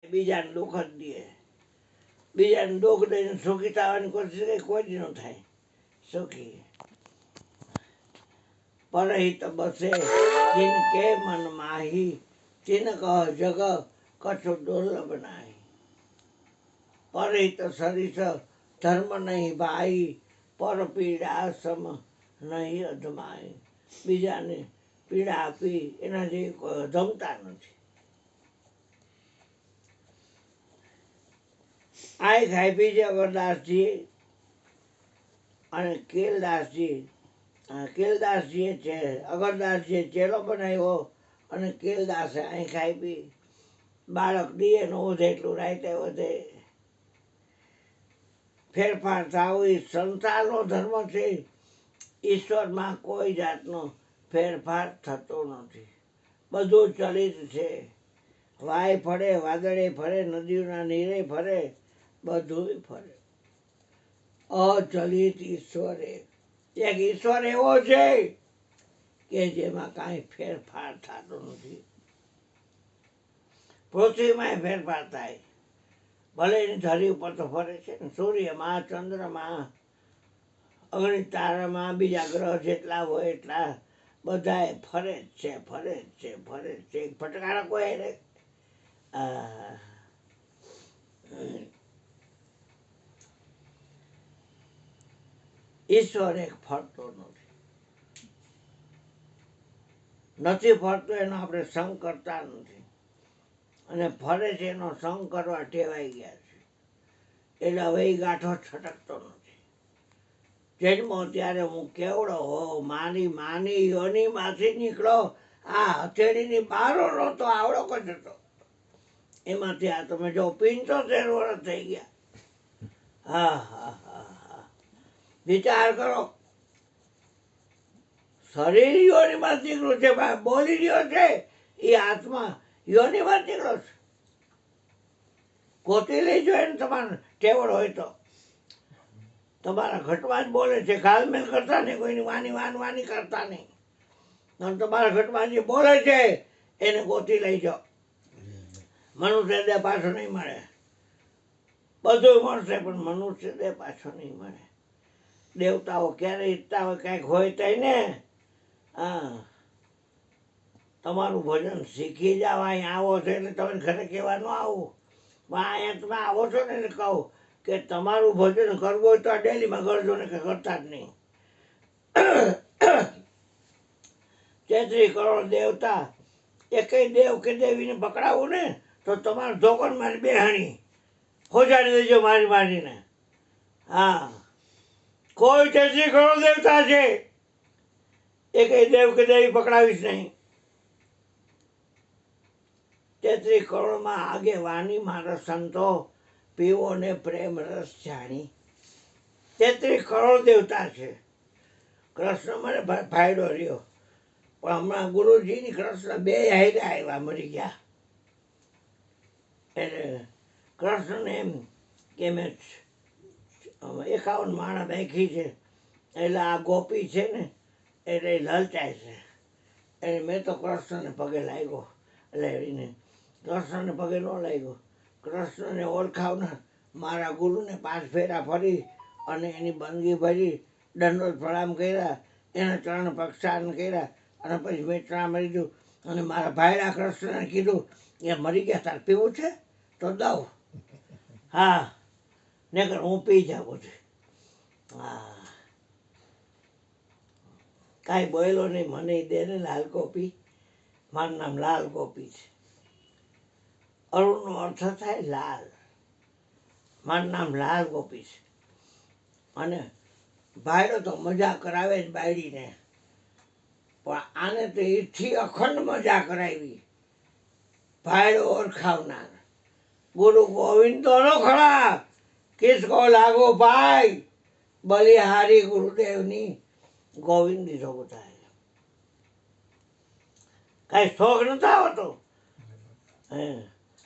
બીજાને દુઃખ જ દે, બીજાને દુઃખ દઈને સુખી થવાની કોશિશ કોઈ જ ન થાય સુખી। परहित बसे जिनके मन माही, तिन कह जग कछु दुर्लभ नाही। परहित सरिस धर्म नहीं भाई, पर पीड़ा सम नहीं अधमाई। બીજાને પીડા આપી એના જેવી કોઈ અધમતા નથી। આય ખાઈ પીજે અગરદાસજી અને કેલદાસજીએ છે અગરદાસજીએ ચેલો બનાવ્યો અને કેલદાસે અહીં ખાઈ પી। બાળક દીએ ન વધે એટલું રાતે વધે। ફેરફાર થવો એ સંસારનો ધર્મ છે। ઈશ્વરમાં કોઈ જાતનો ફેરફાર થતો નથી, બધું ચલિત છે। વાય ફરે, વાદળે ફરે, નદીઓના નીરે ફરે, બધું ફરે। અચલિત ઈશ્વર એક ઈશ્વર એવો છે કે જેમાં કાંઈ ફેરફાર થતો નથી। પૃથ્વીમાં ફેરફાર થાય, ભલે એની ધરી ઉપર તો ફરે છે ને, સૂર્યમાં, ચંદ્રમાં, અગ્નિ તારામાં, બીજા ગ્રહ જેટલા હોય એટલા બધા ફરે જ છે, ફરે જ છે, ફરે જ છે। ફટકારા કોઈ રે ઈશ્વર એક ફરતો નથી ફરતો એનો આપણે સંગ કરતા નથી, અને ફરે છે એનો સંગ કરવા ટેવાઈ ગયા છે, એટલે હવે એ ગાંઠો છટકતો નથી। જન્મો ત્યારે હું કેવડો હો, માની યોનીમાંથી નીકળો, આ હથેળીની બારો નહોતો, આવડો જ હતો, એમાંથી આ તમે જો 75 વર્ષ થઈ ગયા। હા હા હા હા, વિચાર કરો, શરીર યોનીમાં નીકળ્યું છે, બોલી રહ્યો છે એ આત્મા યોનીમાં નીકળ્યો છે। ગોતી લેજો એને તમારે ટેવડ હોય તો, તમારા ઘટમાં જ બોલે છે, ગાલમેલ કરતા નહીં, કોઈની વાની કરતા નહીં, અને તમારા ઘટમાં જે બોલે છે એને ગોતી લઈ જાઓ। મનુષ્ય દેહ પાછો નહીં મળે, બધું મળશે પણ મનુષ્ય દેહ પાછો નહીં મળે। દેવતાઓ ક્યારે ઈચ્છતા હોય કાંઈક હોય તઈ ને, હા, તમારું ભજન શીખી જાવ, અહીંયા આવો છો એટલે તમે ઘરે કહેવા ન આવું, અહીંયા તમે આવો છો ને એટલે કહું કે તમારું ભજન કરવું હોય તો આ ડેલીમાં કરજો ને, કે કરતા જ નહીં। 33 કરોડ દેવતા, એકેય દેવ કે દેવીને પકડાવું ને તો તમારું ધોકન મારી બેહાણી ખોજાડી દેજો મારીને। હા, કોઈ 33 કરોડ દેવતા છે, એકેય દેવ કે દેવી પકડાવીશ નહીં। 33 કરોડમાં આગેવાની મારા સંતો, પીવો ને પ્રેમ રસ જાણી। 33 કરોડ દેવતા છે, કૃષ્ણ મને ફાયદો રહ્યો, પણ હમણાં ગુરુજીની કૃષ્ણ બે હારે આવ્યા, મરી ગયા, એટલે કૃષ્ણને એમ કે મેં 51 માળા નાખી છે, એટલે આ ગોપી છે ને એટલે લલચાય છે, એટલે મેં તો કૃષ્ણને પગે લાગ્યો, એટલે એને કૃષ્ણને પગે ન લાગ્યો, કૃષ્ણને ઓળખાવનાર મારા ગુરુને 5 ફેરા ફરી અને એની બંદગી ભરી, દંડોત પ્રણામ કર્યા, એના ચરણ પ્રક્ષાલન કર્યા, અને પછી મેં ચણામ લીધું, અને મારા ભાઈના કૃષ્ણને કીધું કે મરી ગયા, તાર પીવું છે તો દઉં, હા, નકર હું પી જાઉં બધું। હા, કાંઈ બોલો નહીં, મને દે ને લાલ ગોપી, મારું નામ લાલ ગોપી છે। અરુણનો અર્થ થાય લાલ, મારું નામ લાલ ગોપી છે। અને ભાઈડો તો મજા કરાવે જ બાયડીને, પણ આને તો એથી અખંડ મજા કરાવી। ભાઈડો ઓળખાવનાર ગુરુ ગોવિંદ તો નો ખરા, કિસકો લાગો ભાઈ, બલિહારી ગુરુદેવની ગોવિંદ દીધો બધાએ, કાંઈ શોખ નતા આવતો,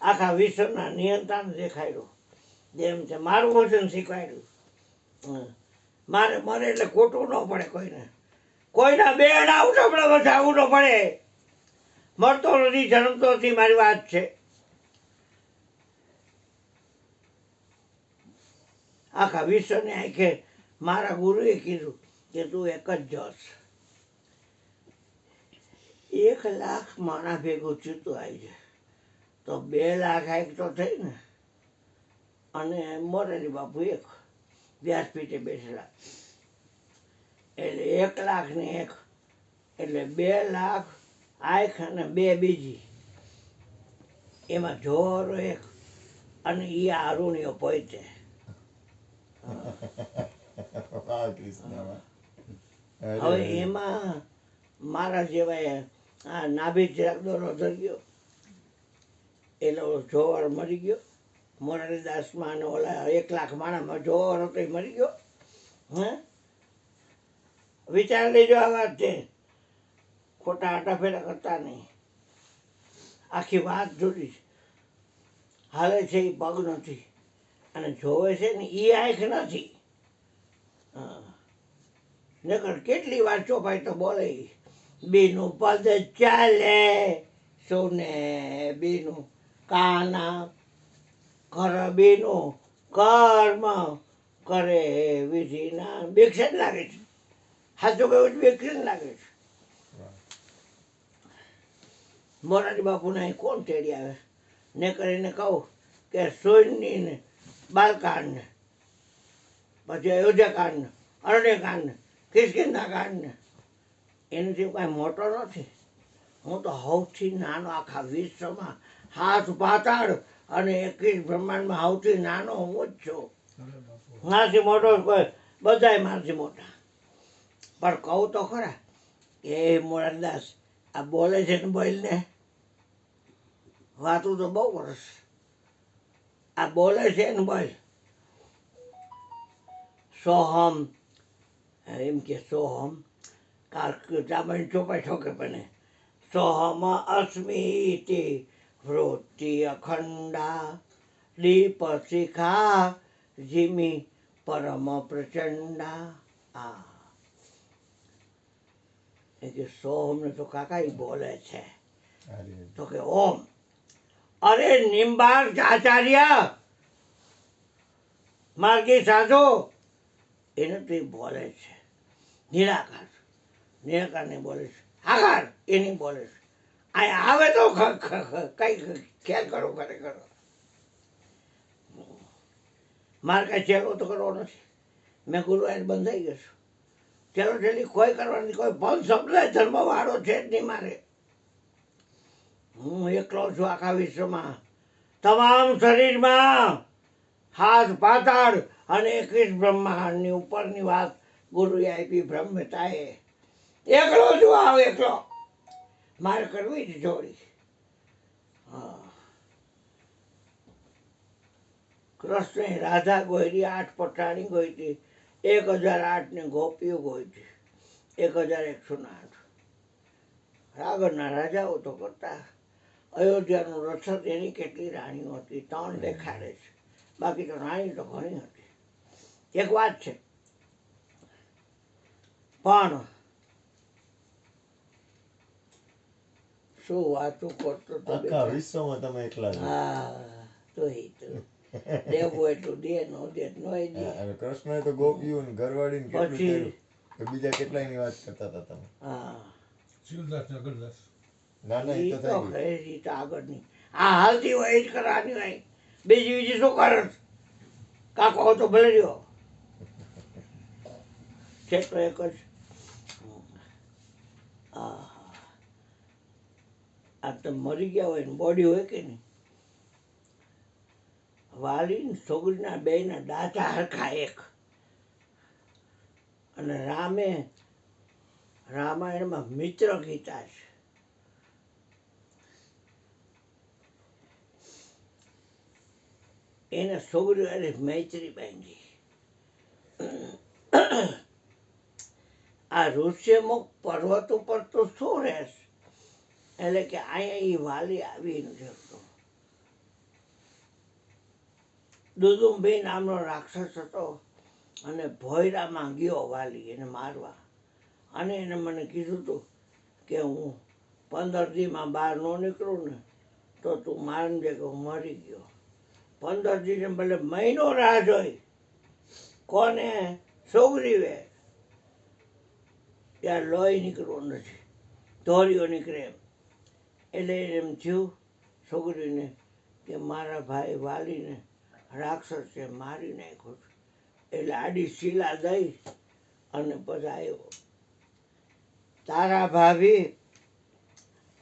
આખા વિશ્વના નિયંતાને દેખાડ્યું, જેમ છે મારું વચન શીખવાડ્યું। મારે મરે એટલે ખોટું ન પડે કોઈને, કોઈના બેન આવડે બચાવવું ન પડે, મરતો નથી, જન્મતો નથી, મારી વાત છે। આખા વિશ્વને આંખે મારા ગુરુએ કીધું કે તું એક જ જશ. 1 લાખ માણા ભેગું ચૂતું આવી જાય તો 2 લાખ આંખ તો થઈ ને. અને મોરારી બાપુ એક વ્યાસપીઠે બેસેલા એટલે 1 લાખ ને 1 એટલે 2 લાખ આંખ અને 2 બીજી એમાં જોરો એક અને એ અરુણિયો પોતે. હવે એમાં મારા જેવાય આ નાભી જરાક દોરો ધર્યો એટલે જોર મરી ગયો. મોરારીદાસમાં ને ઓલા 1 લાખ માણામાં જોર હતો એ મરી ગયો. હે વિચાર લેજો આ વાત છે, ખોટા આટાફેરા કરતા નહીં. આખી વાત જુદી છે. હાલે છે એ પગ નથી અને જોવે છે ને એ આંખ નથી. નકર કેટલી વાર ચોપાઈ તો બોલે બીનું પદ ચાલે સોને બીનું કાના કર બીનું કર્મ કરે વિધિના. બેક્ષે જ લાગે છે. સાચું કહ્યું બેક્ષે જ લાગે છે. મોરારી બાપુને અહીં કોણ તેડી આવે ને કરીને કહું કે સોયની ને બાલકાંડ ને પછી અયોધ્યાકાંડ ને અરણ્યકાંડ ને કિષ્કિંધા કાંડ ને એનાથી કાંઈ મોટો નથી. હું તો સૌથી નાનો આખા વિશ્વમાં 7 પાતાળ અને 21 બ્રહ્માંડમાં સૌથી નાનો હું જ છું. મારાથી મોટો કોઈ બધાય મારાથી મોટા. પણ કહું તો ખરા કે મોરારીદાસ આ બોલે છે ને બોલને વાતું તો બહુ સરસ. આ બોલે છે ને બોલ સોહમ એમ કે સોહમ કામણ ચોપાઈ ઠોકે બને સોહમ અસ્મિતિ વૃત્તિ અખંડા દીપ શિખા જીમી પરમ પ્રચંડા. આ એ કે સોહમ ને તો કાકા એ બોલે છે તો કે ઓમ. અરે નિમ્બાર્ક આચાર્ય માર્ગી સાધુ એને તો એ બોલે છે. નિરાકાર નિરાકારને બોલે છે. આકાર એની બોલે છે. અહીંયા આવે તો કઈ ખ્યાલ કરો કરે કરો. મારે કાંઈ ચેલો તો કરવો નથી. મેં ગુરુ આઈને બંધાઈ ગયો છું. ચેલો ચેલી કોઈ કરવાની કોઈ પણ શબ્દ ધર્મ વાળો છે જ નહીં મારે. હું એકલો છું આખા વિશ્વમાં. તમામ શરીરમાં 7 પાતાળ અને 21 બ્રહ્માંડની ઉપરની વાત ગુરુએ આપી બ્રહ્મતાએ. એકલો છું આવ એકલો. મારે કરવી જ જોડી. કૃષ્ણે રાધા ગોયરી 8 પટાણી ગોઈતી 1008 ને ગોપીઓ ગોઈતી 1108. આગળના રાજાઓ તો કરતા. અયોધ્યાનું રથત એની કેટલી રાણીઓ હતી 3 દેખાડે છે. બાકી તો રાણી તો ઘણી હતી. એક વાત છે પણ શું વાતું કરતો તો આખા વિશ્વમાં તમે એકલા છો. હા તો દેવું એટલું દે નો દે નોય દે. અને કૃષ્ણએ તો ગોપીઓ ને ઘરવાળી ને કેટલું પછી કર્યું. તો બીજા કેટલાયની વાત કરતા હતા તમે. હા શિવદાસ ને અગરદાસ. ના ના એ ઈ તો તો થઈ ગયું. ખરી રીત આગળની આ હાલતી હોય એ જ કરવાની હોય. બીજી શું કરે કાકો તો ભલે રહ્યો છે તો એક જ. આ તો મરી ગયા હોય ને બોડી હોય કે નહીં. વાલી ને છોકરીના બેયના દાંતા હરખા એક. અને રામાયણમાં મિત્ર ગીતા છે. એને છોકરીઓ એને મૈત્રી બાંધી. આ ઋષ્યમુખ પર્વત ઉપર તો શું રહેશે. એટલે કે અહીંયા એ વાલી આવી નથી શકતો. દુદુંભી નામનો રાક્ષસ હતો અને ભોયરામાં ગયો વાલી એને મારવા. અને એને મને કીધું હતું કે હું 15 દીમાં બહાર ન નીકળું ને તો તું મારી દે કે હું મરી ગયો. 15 દીને ભલે મહિનો રાહ જોઈ કોને સોગરીવે ત્યાં લોહી નીકળવું નથી, ધોરીઓ નીકળે એમ. એટલે એમ થયું છોકરીને કે મારા ભાઈ વાલીને રાક્ષસે મારી નાખ્યો છે. એટલે આડી શીલા દઈ અને પછી આવ્યો. તારા ભાભી,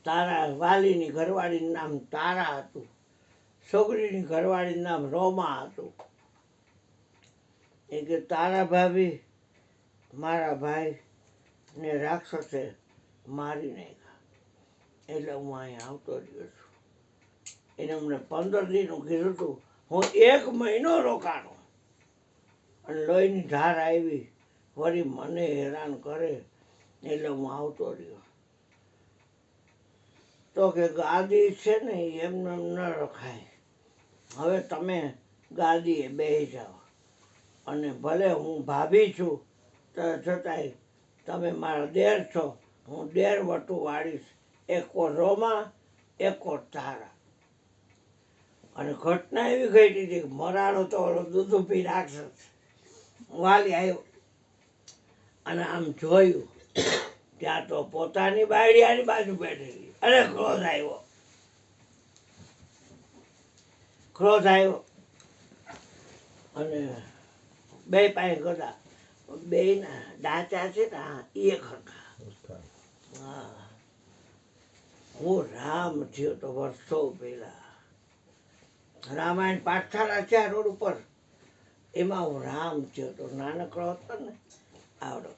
તારા વાલીની ઘરવાળીનું નામ તારા હતું, છોકરીની ઘરવાળીનું નામ રોમા હતું. એ કે તારા ભાભી મારા ભાઈને રાક્ષસે મારી નાખ્યા, એટલે હું અહીંયા આવતો રહ્યો છું. એને અમને 15 દીનું કીધું હતું, હું 1 મહિનો રોકાણો અને લોહીની ધાર આવી, વળી મને હેરાન કરે એટલે હું આવતો રહ્યો. તો કે ગાદી છે ને એમને ન રખાય, હવે તમે ગાદીએ બેસી જાઓ અને ભલે હું ભાભી છું તો છતાંય તમે મારા દેર છો, હું દેર વટું વાળીશ, એક કોર રોમા એક કોર તારા. અને ઘટના એવી ઘટી હતી કે મરાણો તો ઓલો દૂધ પી રાક્ષસ વાલી આવ્યો અને આમ જોયું ત્યાં તો પોતાની બાયડિયાની બાજુ બેઠેલી. અરે ક્રોધ આવ્યો અને બે પાસે ગદા, બેયના દાંતા છે ને એક હરખા. હા, હું રામ થયો તો વર્ષો પહેલા. રામાયણ પાઠશાળા છે આ રોડ ઉપર, એમાં હું રામ થયો તો. નાનકડો હતો ને આવડો.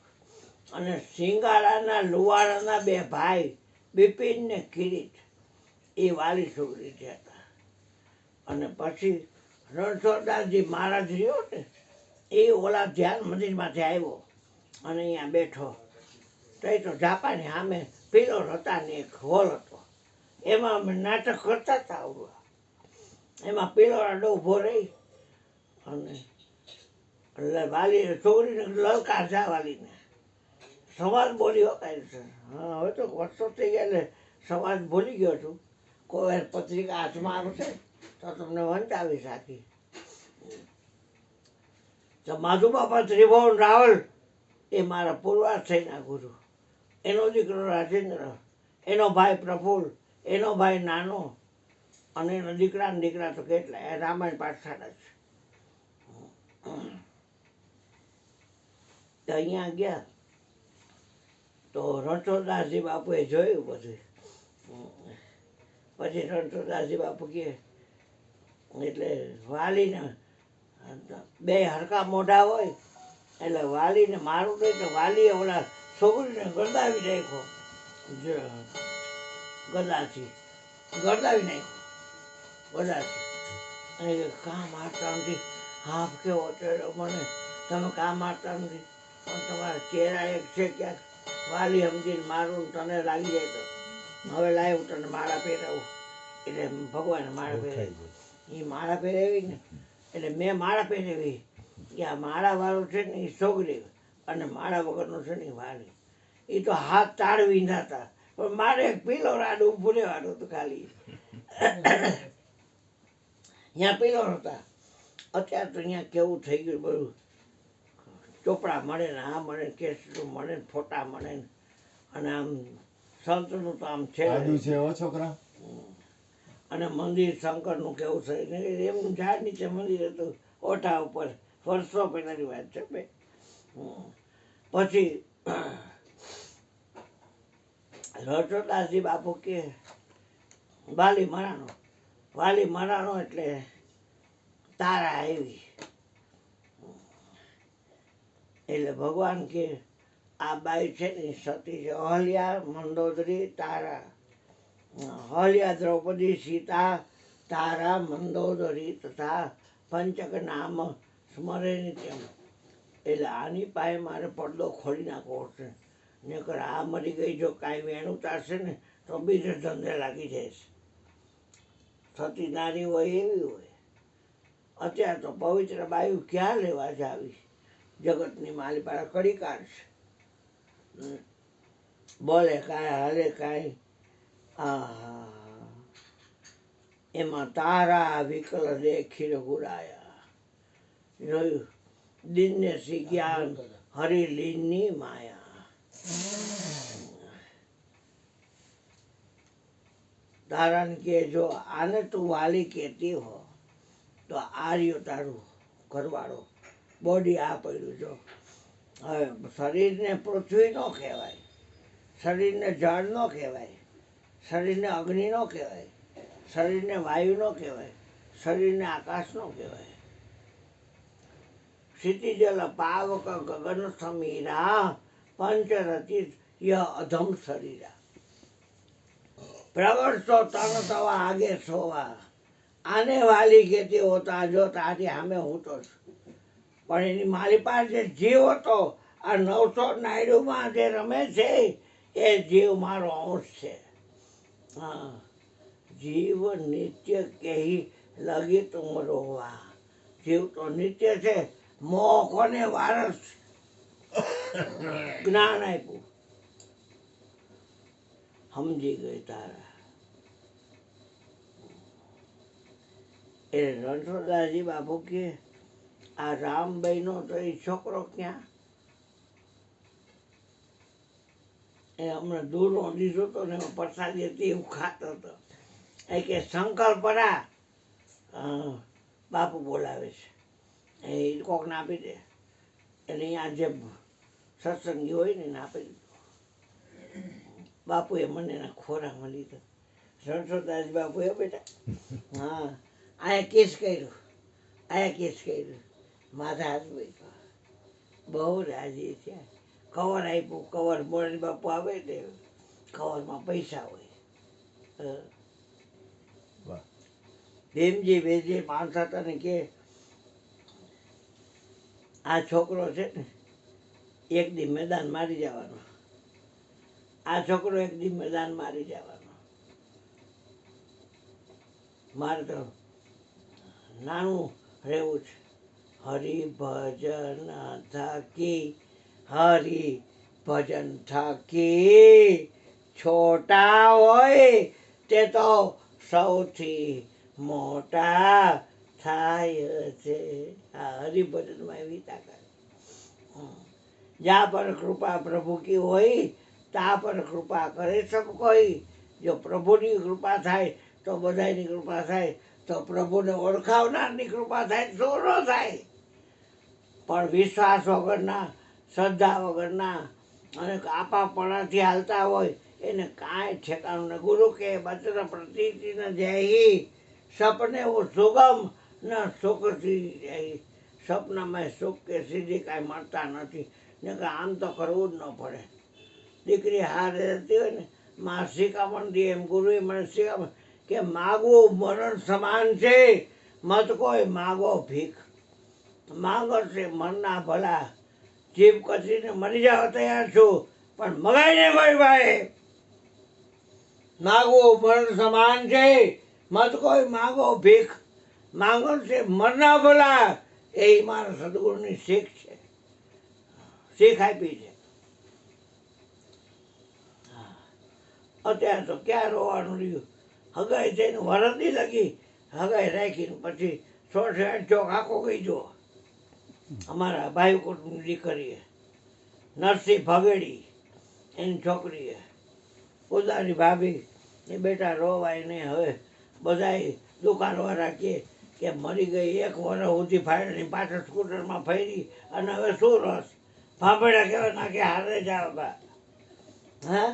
અને સિંગાળાના લુવાડાના 2 ભાઈ બિપિન ને કિરીટ એ વાલી છોકરી થયા હતા. અને પછી રણછોડદાસજી મહારાજ રહ્યો ને એ ઓલા ધ્યાન મંદિરમાંથી આવ્યો અને અહીંયા બેઠો. તો એ તો જાપાની સામે પિલોર હતા ને એક હોલ હતો, એમાં અમે નાટક કરતા હતા. આવડું એમાં પિલોર આડો ઊભો રહી અને વાલી છોકરીને લલકાર જા વાલીને સમાજ બોલ્યો કાંઈ છે. હા, હવે તો વર્ષો થઈ ગયા એટલે સમાજ ભૂલી ગયો છું. કોઈ વાર પત્રિકા હાથમાં આવશે તો તમને વંચાવી રાખી. તો માધુબાપા ત્રિભુવન રાવલ એ મારા પૂર્વાશ્રયના ગુરુ. એનો દીકરો રાજેન્દ્ર, એનો ભાઈ પ્રફુલ્લ, એનો ભાઈ નાનો અને એના દીકરા તો કેટલા. એ રામાયણ પાઠશાળા છે. તો અહીંયા ગયા તો રણછોડદાસજી બાપુએ જોયું બધું. પછી રણછોડદાસજી બાપુ કહે એટલે વાલીને 2 હરખા મોઢા હોય એટલે વાલીને મારું નહીં તો વાલીએ ઓલા છોકરીને ગરદાવી નાખ્યો, ગદાથી ગરદાવી નાખ્યો ગદાથી. અને કાં મારતા નથી, હાફ કેવો ચડ્યો મને, તમે કાં મારતા નથી, પણ તમારા ચહેરા એક છે ક્યાંક વાલી સમજીને મારું તને લાગી જાય તો હવે લાય હું તને માળા પહેરાવું. એટલે ભગવાને માળા પહેરાવી, એ માળા પહેરાવી ને એટલે મેં માળા પહેરાવી કે આ માળાવાળો છે ને એ છોકરી અને માળા વગરનો છે ને એ વાલી. એ તો હાથ તાળવી નાતા, પણ મારે એક પીલો રાડું ઊભું રહેવાનું હતું ખાલી. ત્યાં પીલો હતા. અત્યારે તો અહીંયા કેવું થઈ ગયું બધું, ચોપડા મળે ને આ મળે ને કેસરું મળે ને ફોટા મળે ને અને આમ સંતનું તો આમ છે. છોકરા અને મંદિર શંકરનું કેવું છે ને એમ ઝાડ નીચે મંદિર હતું ઓઠા ઉપર, વર્ષો પહેલાની વાત છે બે. પછી રણછોડદાસજી બાપુ કે વાલી મરાણો એટલે તારા આવી. એટલે ભગવાન કે આ બાઈ છે ને સતી છે, અહલ્યા, મંદોદરી, તારા. અહલ્યા દ્રૌપદી સીતા તારા મંદોદરી તથા પંચક નામ સ્મરે તેમ. એટલે આની પાસે મારે પડદો ખોલી નાખવો પડશે, નકર આ મરી ગઈ જો કાંઈ વેણું તારશે ને તો બીજે ધંધે લાગી જઈશ. સતી નારી હોય એવી હોય. અત્યારે તો પવિત્ર બાયુ ક્યાં લેવા જ આવી, જગતની માલી પાસે કડી કાઢશે. બોલે કાંઈ હાલે કાંઈ. એમાં તારા વિકલ દેખી રઘુરાયા. જોયું દિનને સી જ્ઞાન હરિલીનની માયા. તારણ કે જો આને તું વાલી કહેતી હો તો આ રહ્યો તારું ઘરવાળો બોડી આ પડ્યું જો. હવે શરીરને પૃથ્વી ન કહેવાય, શરીરને જળ ન કહેવાય, શરીરને અગ્નિ ન કહેવાય, શરીરને વાયુ ન કહેવાય, શરીરને આકાશ ન કહેવાય. ક્ષિતિજલ પાવક ગગન સમીરા પંચરચિત ય અધમ શરીરા. પ્રવર્તો તન તવા આગે સોવા. આને વાલી કહેતી હોતા જો તારી સામે હું તો છું. પણ એની મારી પાસે જીવ હતો. આ 900 જે રમે છે એ જીવ મારો અંશ છે. હા, જીવ નિત્ય કહી લગી તુમ રોવા. જીવ તો નિત્ય છે. મોહ કોને વારસ જ્ઞાન આપ્યું, સમજી ગઈ તારા. એ રણછોડદાસજી બાપુ કે આ રામભાઈનો તો એ છોકરો ક્યાં? એ હમણાં દૂરનો દીધો હતો ને પ્રસાદી હતી એવું ખાતો હતો. એ કે શંકરપરા બાપુ બોલાવે છે, એ કોકને આપી દે. એટલે અહીંયા જે સત્સંગી હોય ને એને આપી દીધું. બાપુએ મને એના ખોરામાં લીધો. રણછોડદાસજી બાપુ એ બેટા હા આયા કેસ કર્યું, આયા કેસ કર્યું. માથા હાથ બેઠો બહુ રાજી છે. કવર આપ્યું. કવર મોરારી બાપુ આવે ને કવરમાં પૈસા હોય. વાહ. ભીમજી વેજી માણસ હતા ને કે આ છોકરો છે ને એક દી મેદાન મારી જવાનો. આ છોકરો એક દી મેદાન મારી જવાનો. મારે તો નાનું રહેવું છે. હરિભજન થાકી, હરિભજન થાકી, છોટા હોય તે તો સૌથી મોટા થાય છે. આ હરિભજનમાં એવી તાકાત. જા પર કૃપા પ્રભુ કી હોય તા પર કૃપા કરે સબ કોઈ. જો પ્રભુની કૃપા થાય તો બધાની કૃપા થાય. તો પ્રભુને ઓળખાવનારની કૃપા થાય શું ન થાય? પણ વિશ્વાસ વગરના, શ્રદ્ધા વગરના અને આપાપણાથી હાલતા હોય એને કાંઈ ઠેકાણું નહીં. ગુરુ કે બચન પ્રતીતિ ન જય સપને ઓ સુગમ ન સુખથી જય. સપનામાં સુખ કે સીધી કાંઈ મળતા નથી. ને કે આમ તો કરવું જ ન પડે. દીકરી હારે રહેતી હોય ને માં શિખામણ દે એમ ગુરુએ મને શિખામણ કે માગવું મરણ સમાન છે, મત કોઈ માગો ભીખ. માંગો છે મરના ભલા. જીભ કચીને મરી જવા તૈયાર છું પણ મગાઈને કોઈ ભાઈ. માગવું મરણ સમાન છે, મત કોઈ માગો ભીખ. માંગો છે મરના ભલા. એ મારા સદગુરુની શીખ છે, શીખ આપી છે. અત્યારે તો ક્યાં રોવાનું રહ્યું. હગાઈ થઈને વરદી લગી, હગાઈ રાખીને પછી 168 ચોક આખો ગઈ જો. અમારા ભાઈ કુટુંબની દીકરીએ નરસિંહ ભગેડી એની છોકરીએ ઉદારી ભાભી એ બેટા રોવાય નહીં. હવે બધાય દુકાનવાળા કે મરી ગઈ 1 વર્ષ સુધી ફાયરની પાછળ સ્કૂટરમાં ફરી અને હવે શું રસ? ભાંભેડા કહેવાય ના કે હારે જાવ બા. હા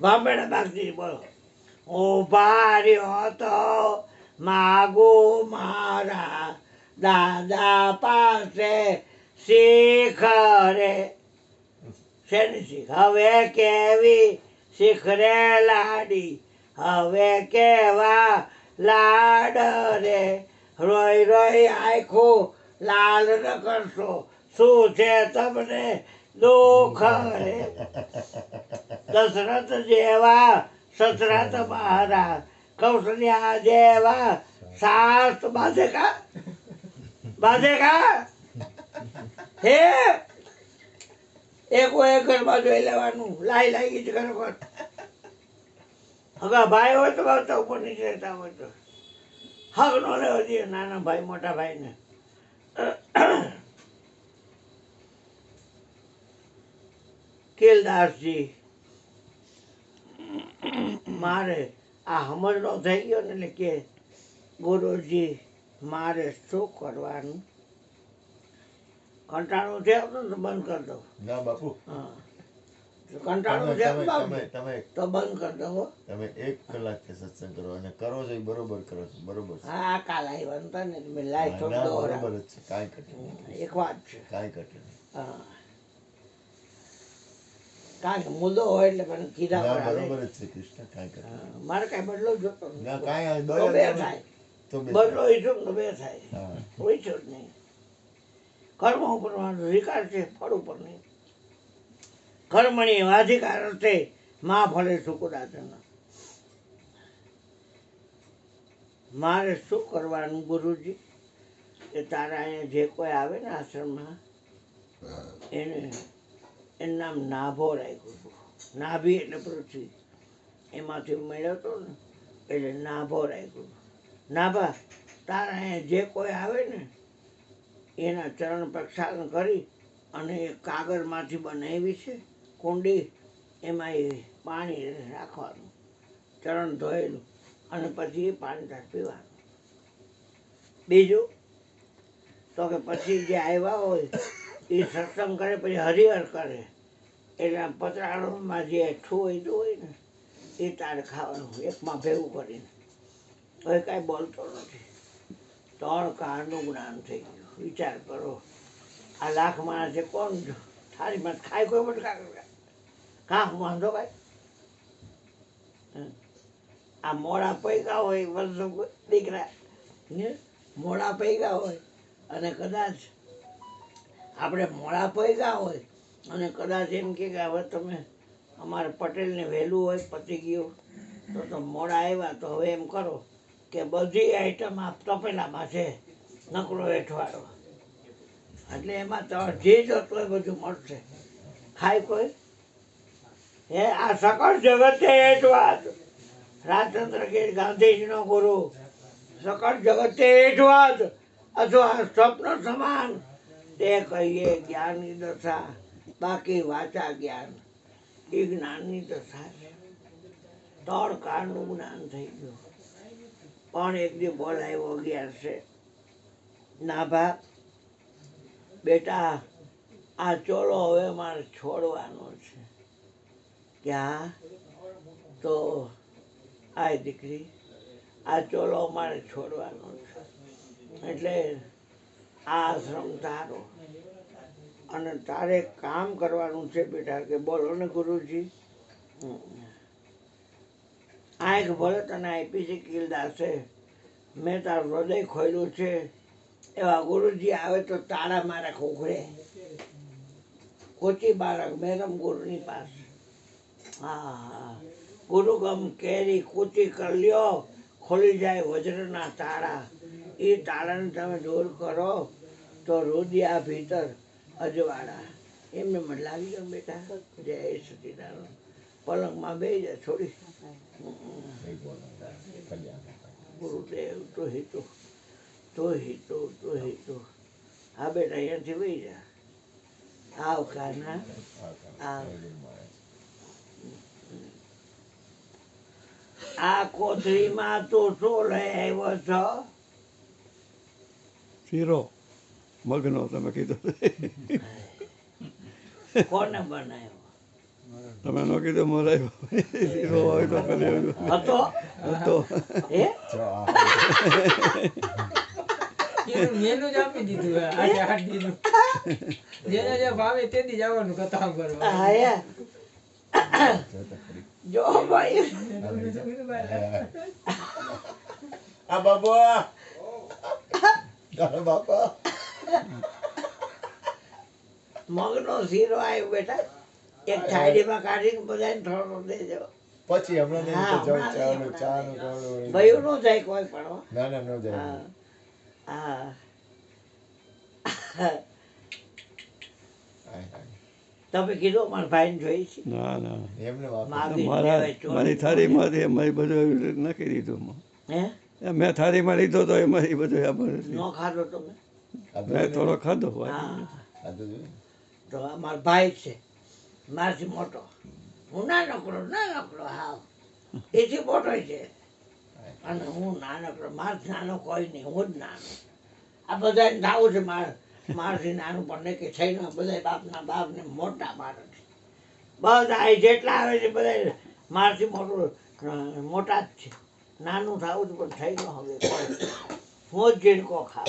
ભાંભેડા બાગતી બોલો. ઉભા રહ્યો તો માગો મારા દાદા પાસે શીખ રે. શેની શીખ? હવે કેવી શીખ રે લાડી, હવે કેવા લાડ રે. રોઈ રોઈ આખું લાલ ન કરશો, શું છે તમને દુઃખ રે. દશરથ જેવા સસરા તમારા, કૌશલ્યા જેવા સાસ બાંધેકા બાંધેકા. હે એકો એક ઘરમાં જોઈ લેવાનું. લાઈ લાગી જ ખરેખર. હગા ભાઈ હોય તો બહુ ઉપર નીચે રહેતા હોય તો હક નો લેવો જોઈએ નાના ભાઈ મોટા ભાઈને. કેલદાસજી મારે આ સમજનો થઈ ગયો ને એટલે કે ગુરુજી મારે શું કરવાનું? કંટાળું છે આવતું ને તો બંધ કરી દઉં. ના બાપુ હા કંટાળું છે આવતું બાપુ તમે તો બંધ કરી દઉં હો. તમે 1 કલાકથી સત્સંગ કરો અને કરો છો એ બરોબર કરો છો, બરોબર છે. હા કાલ આવ્યા હતા ને મેં લાઈ ના, થોડું બરોબર જ છે, કાંઈ ઘટે નહીં, એક વાત છે. કાંઈ ઘટે નહીં. હા કારણ કે મુદ્દો હોય એટલે મને કીધા ના, પર આવે. બરોબર જ છે કૃષ્ણ, કાંઈ ઘટે નહીં. હા, મારે કાંઈ બદલો જોતો નથી. ના, કાંઈ તો દયા બે નહીં. થાય તો બે બદલો ઈચ્છું ને તો બે થાય. હા. હોય છે જ નહીં. કર્મ ઉપર મારો અધિકાર છે, ફળ ઉપર નહીં. કર્મણી અધિકાર છે માં ફળે સુકુદાચન. મારે શું કરવાનું ગુરુજી? કે તારા અહીંયા જે કોઈ આવે ને આશ્રમમાં એને એનું નામ નાભો રાખ્યું હતું. નાભી એટલે પૃથ્વી, એમાંથી મેળવ્યો હતો ને એટલે નાભો રાખ્યું હતું. નાભા તારા અહીંયા જે કોઈ આવે ને એના ચરણ પ્રક્ષાલન કરી અને એ કાગળમાંથી બનાવી છે કુંડી, એમાં એ પાણી રાખવાનું, ચરણ ધોયેલું, અને પછી એ પાણી તાર પીવાનું. બીજું તો કે પછી જે આવ્યા હોય એ સત્સંગ કરે પછી હરિહર કરે એટલે પતરાળોમાં જે ઠું હોય ને એ તારે ખાવાનું એકમાં ભેગું કરીને. હવે કાંઈ બોલતો નથી. 3 કાળનું જ્ઞાન થઈ ગયું. વિચાર કરો, આ લાખ માણસે કોણ થાળીમાં ખાય કોઈ પણ કાં વાંધો ભાઈ? આ મોડા પૈકા હોય વર્ષો દીકરા મોડા પૈકા હોય અને કદાચ આપણે મોડા પૈકા હોય અને કદાચ એમ કે હવે તમે અમારે પટેલને વહેલું હોય પતી ગયું તો મોડા આવ્યા તો હવે એમ કરો કે બધી આઈટમ આ તપેલામાં છે, નકરો હેઠવાડો, એટલે એમાં તો જે જોતું હોય બધું મળશે. ખાય કોઈ? હે આ સકળ જગતે હેઠવાદ. રાજચંદ્ર કે ગાંધીજીનો ગુરુ સકળ જગતે હેઠવાદ અથવા સ્વપ્ન સમાન તે કહીએ જ્ઞાનની દશા, બાકી વાચા જ્ઞાન એ જ્ઞાનની દશા છે. 3 કાળનું જ્ઞાન થઈ ગયું. પણ એક દી બોલાવ્યો 11 નાભા બેટા આ ચોલો હવે મારે છોડવાનો છે. ક્યાં? તો આ દીકરી આ ચોલો મારે છોડવાનો છે એટલે આ આશ્રમ તારો અને તારે કામ કરવાનું છે બેટા. કે બોલો ને ગુરુજી. આંખ ભલે તને આપી છે કિલદાસે, મેં તારું હૃદય ખોલ્યું છે. એવા ગુરુજી આવે તો તાળા મારા ખોખરે કોચી બાળક મેરમ ગુરુની પાસે. હા ગુરુગમ કેરી કૂચી કર લ્યો, ખોલી જાય વજ્રના તાળા. એ તાળાને તમે દૂર કરો તો રુદિયા ભીતર અજવાળા. એમને મને લાગી ગયો બેટા. જય સચિદાનંદ. પલંગમાં બેસી જાય છોડી. ગુરુદેવ તો હિતો તો હિતો તો હિતો. હા બેટા અહીંયાથી વહી જા. આવ કાના આવ. આ કોથળીમાં તું શું લઈ આવ્યો છો? શીરો મગનો તમે કીધો. કોને બનાવ્યો? તમે ન કીધું મરાયો શીરો હોય તો કરી હતો હતો. હે એનું મેનું જ આપી દીધું હે, આઠે 8 દીધું. જેને જે ભાવે તેથી જવાનું કથા કરવા. હા હે જો ભાઈ આ બાબા તારા બાપા મગનો શીરો આવ્યો બેટા. એક થાળીમાં કાઢીને બધાને થોડો દેજો. પછી હમણાં નહીં હા, તો હમણાં ચાનું નહીં. ચાનું ચાનું ભયું નો જાય કોઈ પણ હો. ના ના ન જાય. હા હા હાય, હાય. તમે કીધું મારા ભાઈને જોઈ છે. ના ના એમને વાપરે. માગી મારા લેવાય ચોરી. મારી થાળીમાંથી મારી બધું નાખી દીધું. હે મેં થાળીમાં લીધો તો એમાંથી બધું આપણે નો ખાધો તમે? ખાધું મેં નહીં? થોડો ખાધો. હા ખાધું જોયું? તો આ મારા ભાઈ છે. મારથી મોટો. હું નાનકડો હાવ એથી મોટો છે. અને હું નાનકડો, મારથી નાનો કોઈ નહીં, હું જ નાનો. આ બધાને થવું છે મારથી નાનું પણ નહીં કે થઈ ન, બધા બાપના બાપને મોટા માણસ બધા અહીં જેટલા આવે છે બધા મારથી મોટા જ છે. નાનું થવું છે પણ થઈ ન હવે કોઈ. હું જ ઝીણકો ખાવ.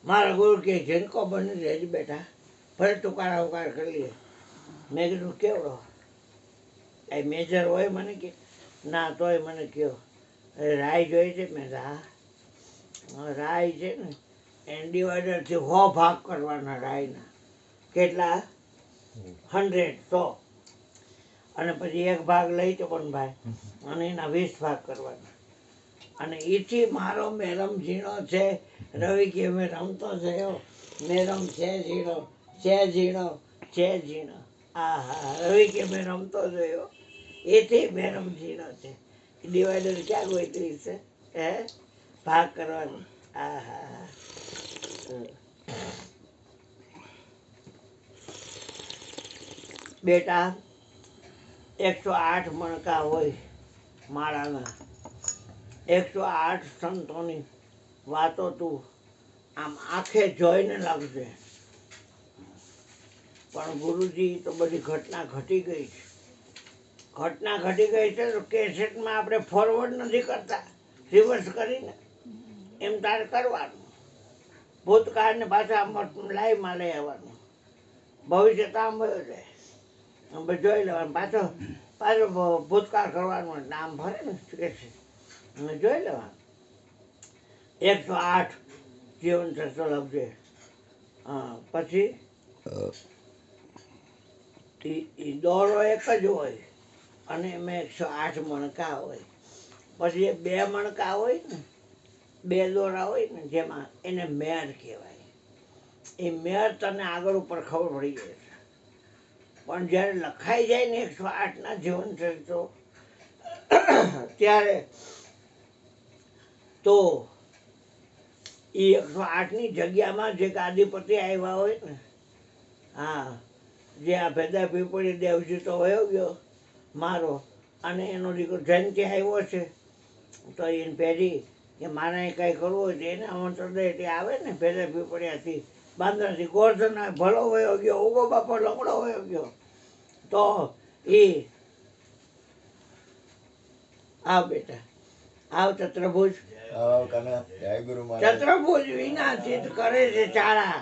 મારા ગુરુ કે ઝીણકો બની રહેજ બેટા, ભલે તુકારા ઉકાર કરી લે. મેં કીધું કેવડો? એ મેજર હોય મને કે ના, તોય મને કયો રાય જોઈ છે? મેં હા, રાય છે ને એને ડિવાઈડરથી 100 ભાગ કરવાના રાયના. કેટલા? 100, 100. અને પછી એક ભાગ લઈ તો પણ ભાઈ અને એના 20 ભાગ કરવાના. અને એથી મારો મેરમ ઝીણો છે. રવિ કે મેં રમતો થયો, મેરમ છે ઝીણો, છે ઝીણો, છે ઝીણો. આ હા, રવિ કે મેં રમતો થયો, એથી મેરમ ઝીણો છે. ડિવાઈડર ક્યાં ગોતરી છે? હે, ભાગ કરવાનો. આ હા. બેટા 108 મણકા હોય માળાના. 108 સંતોની વાતો તું આમ આંખે જોઈને લાગશે. પણ ગુરુજી તો બધી ઘટના ઘટી ગઈ છે. ઘટના ઘટી ગઈ છે તો કેસેટમાં આપણે ફોરવર્ડ નથી કરતા, રિવર્સ કરીને એમ તારે કરવાનું. ભૂતકાળને પાછા લાઈવમાં લઈ આવવાનું. ભવિષ્ય તો આમ ભયો જાય, જોઈ લેવાનું. પાછો ભૂતકાળ કરવાનું, નામ ભરે ને કેસેટ જોઈ લેવાનું. 108 જીવન ચર્ચો લખજે. પછી દોરો એક જ હોય અને એમાં 108 મણકા હોય. પછી એ 2 મણકા હોય ને, 2 દોરા હોય ને, જેમાં એને મેર કહેવાય. એ મેર તને આગળ ઉપર ખબર પડી જાય છે. પણ જ્યારે લખાઈ જાય ને 108ના જીવન ચરિત્રો ત્યારે તો એ 108ની જગ્યામાં જે ગાદીપતિ આવ્યા હોય ને, હા, જે આ ભેદા પીપળી દેવજી તો વયો ગયો મારો, અને એનો દીકરો જયંતિ આવ્યો છે. તો એને પેઢી કે મારે કંઈ કરવું હોય તો એને આમંત્રણ દે તે આવે ને. ભેદા પીપળિયાથી બાંદ્રાથી ગોરધન ભલો વયો ગયો, ઉગો બાપો લંગડો વયો ગયો. તો એ આવ બેટા, આવ ચત્રભુજ. ચત્રભુજ વિના ચિત કરે છે ચાળા,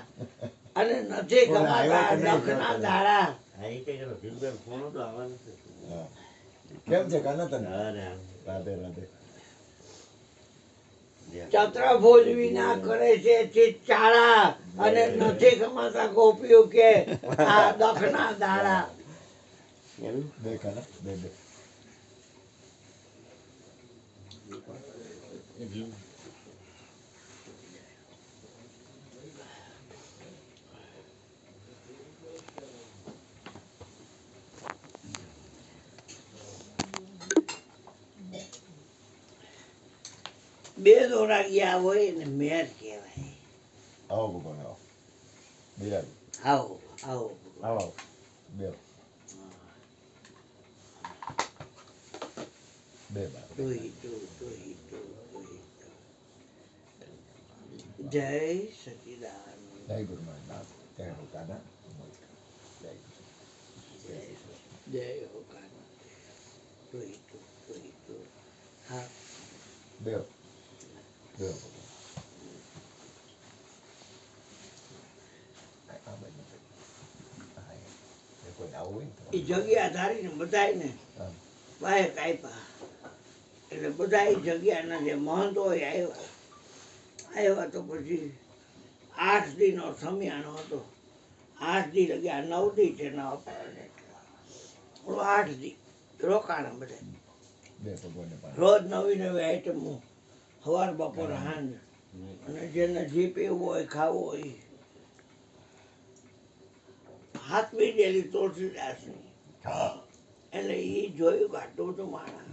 અને નથી કમાતા દખના દાડા. કેમ છે કાના તને? રાધે રાધે. ચત્રભુજ વિના કરે છે ચિત ચાળા, અને નથી કમાતા ગોપીઓ કે આ દખના દાડા. બે કાના, બે. બે દોરા ગયા હોય ને મેર કહેવાય. આવો ભગવાન આવો. બિરાજ આવો આવો આવો. બે બાર. જય સચિદાનંદ. જય ગુરુ મહારાજ. જય હો કાના. જય હો કાના. હા, બે કોઈ આવું હોય એ જગ્યા ધારીને બધાને બાહેક આપ્યા. એટલે બધા એ જગ્યાના જે મહંત હોય આવ્યા તો પછી 8 દીનો સમિયાનો હતો. 8 દી લગ્યા, 9 દી છે ન અપાય. 8 દી રોકાણા બધા. બે ભગવાનને રોજ નવી નવી આઈટમો, સવાર બપોર સાંજ. અને જેને જે પીવું હોય ખાવું હોય. હાથમી ડેલી તુલસીદાસની. એટલે એ જોયું કાઢતું હતું માણા.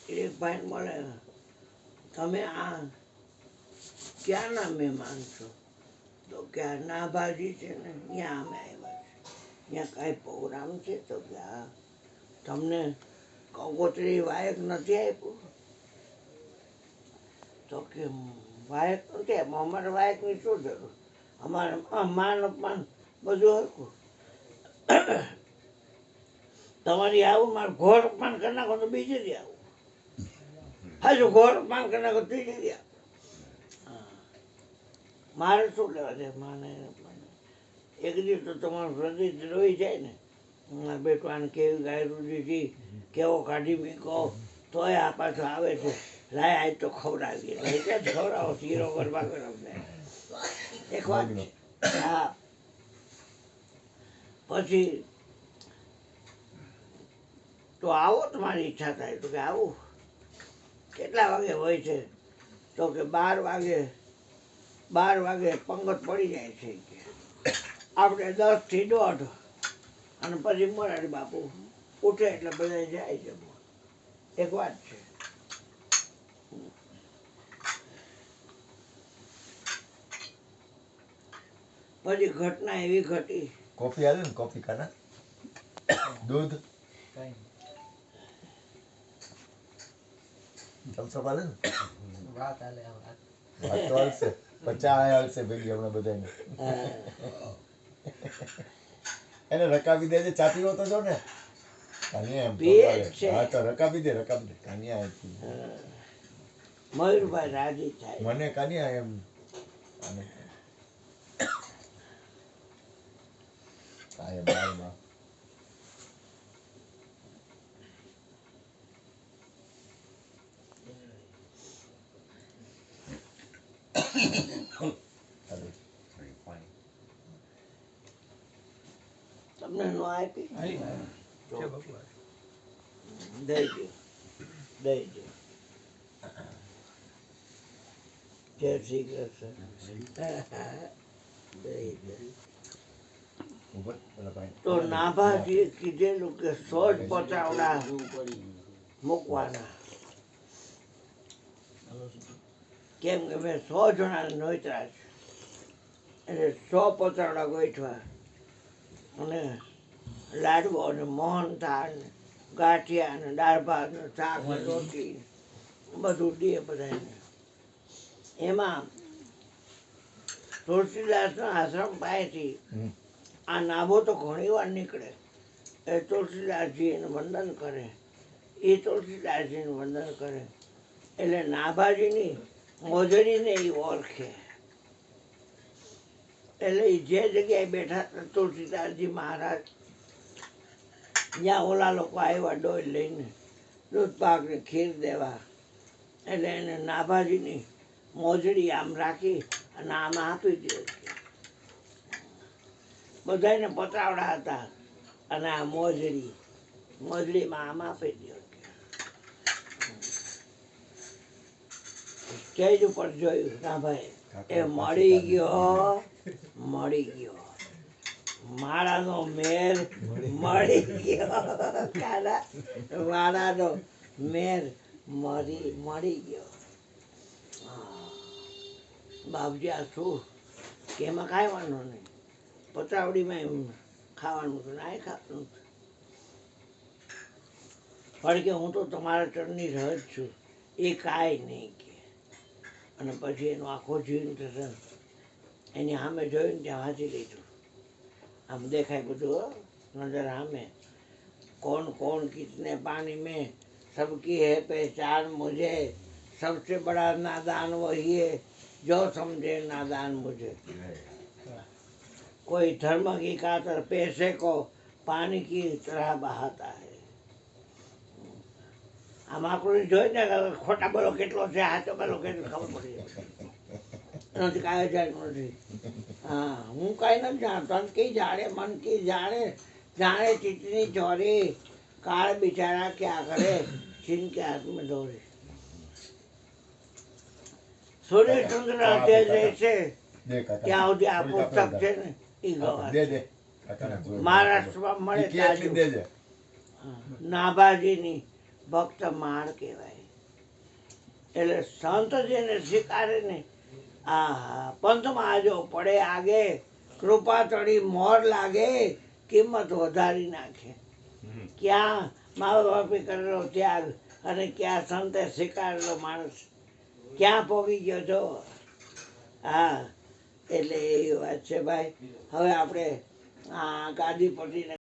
એક ભાઈ મળે, તમે આ ક્યાંના મહેમાન છો? તો કે આ નાભાજી છે ને ત્યાં અમે આવ્યા છે ત્યાં કાંઈ પ્રોગ્રામ છે તો કે આ તમને કંકોત્રી વાયક નથી આપ્યું તો કે વાયક નથી આપ્યું અમારે વાયકની શું જરૂર અમારે માન અપમાન બધું હરખું તમારી આવું મારે ઘોર અપમાન કરી નાખો તો બીજી દી આવું હાજુ ઘોર અપમાન કરી નાખો ત્રીજી દી આવું મારે શું લેવા છે માને એક દિવસ તો તમારું હૃદય રોઈ જાય ને મારા બેટવાને કેવી ગાય રૂજી કેવો કાઢી મીકો તોય આ પાછો આવે છે લાય આજ તો ખવડાવીએ ક્યાં ખવડાવો શીરો ગરબા ગરમ એક વાત છે હા પછી તો આવો તમારી ઈચ્છા થાય તો કે આવું કેટલા વાગે હોય છે તો કે 12 વાગે પંગત પડી જાય છે કે આપણે 10 થી 1:30 અને પછી મોરારી બાપુ ઉઠે એટલે બધા જાય છે એક વાત છે પછી ઘટના એવી ઘટી કોફી આવે ને કોફી ખાના દૂધ થમ્સઅપ આવે ને વાત હાલે આ વાત. વાત તો આવશે પચા આવશે ભેગી હમણાં બધાને એને રકાબી દેજે ચા પીવો તો જો ને કાનિયા એમ પીએ પકવાડે. છે. હા તો રકાબી દે કાનિયા એમ. મયુરભાઈ રાજી થાય મને કાનિયા એમ અને કાંઈ બારમાં તમને નો આપી છે તો ભગવાન. દઈ દો જય શ્રી કૃષ્ણ દઈ દો ઉપર પેલા પાણી તો નાભાજીએ કીધેલું કે 100 જ પચાવડા મૂકવાના કેમ કે મેં 100 જણાને નોતરા છે એટલે 100 પચાવડા ગોઠવા અને લાડવો અને મોહનથાળ ને ગાંઠિયા ને દાળ ભાત ને શાક ને રોટલી ને બધું દે બધાને એમાં તુલસીદાસના આશ્રમ પાસેથી આ નાભો તો ઘણી વાર નીકળે એ તુલસીદાસજીને વંદન કરે એ તુલસીદાસજીને વંદન કરે એટલે નાભાજીની મોજડીને એ ઓળખે એટલે એ જે જગ્યાએ બેઠા હતા તુલસીદાસજી મહારાજ જ્યાં ઓલા લોકો આવ્યા ડોલ લઈને દૂધ પાક ને ખીર દેવા એટલે એને નાભાજીની મોજડી આમ રાખી અને આમ આપી દે બધાને પતાવડા હતા અને આ મોજડીમાં આમ આપી દે સ્ટેજ ઉપર જોયું ના ભાઈ એ મળી ગયો માળાનો મેર મળી ગયો કાના માળાનો મેર મળી ગયો બાપજી આ શું કે એમાં કાંઈ વાંધો નહીં પતાવડીમાં એમ ખાવાનું હતું ના ખાવાનું પણ કે હું તો તમારા ચરણની રહ જ છું એ કાંઈ નહીં કે અને પછી એનો આખો જીવન થશે એની સામે જોયું ને ત્યાં વાંચી લીધું આમ દેખાય બધું હો, નજર સામે कौन कौन कितने पानी में सबकी है पहचान मुझे सबसे बड़ा नादान वही है जो समझे नादान मुझे कोई धर्म की खातर पैसे को पानी की तरह बहाता है આમ આકડું જોઈને ખોટા બોલો કેટલો છે સાચો બોલો કેટલો ખબર પડી જાય નથી કાંઈ જાણતું નથી હા હું કાંઈ નથી જાણતો તન કી જાણે મન કી જાણે ચિત્તની ચોરી કાળ બિચારા ક્યાં કરે જિનકે હાથ में દોરે સૂર્યચંદ્ર અધ્યાય છે દે કાકા ત્યાં સુધી આ પુસ્તક છે ને એ ગવા દે કાકાને જોઈ. મહારાષ્ટ્રમાં મળે ઈ કે એટલી તાજું. દેજે નાભાજીની ભક્ત માળ કહેવાય એટલે સંત જેને સ્વીકારે ને આ પંથમાં જો પડે આગે કૃપા તળી મોર લાગે કિંમત વધારી નાખે. ક્યાં મા બાપે કરેલો ત્યાગ અને ક્યાં સંતે સ્વીકારેલો માણસ ક્યાં પોગી ગયો છો. હા એટલે એ વાત છે ભાઈ. હવે આપણે આ ગાદીપતિને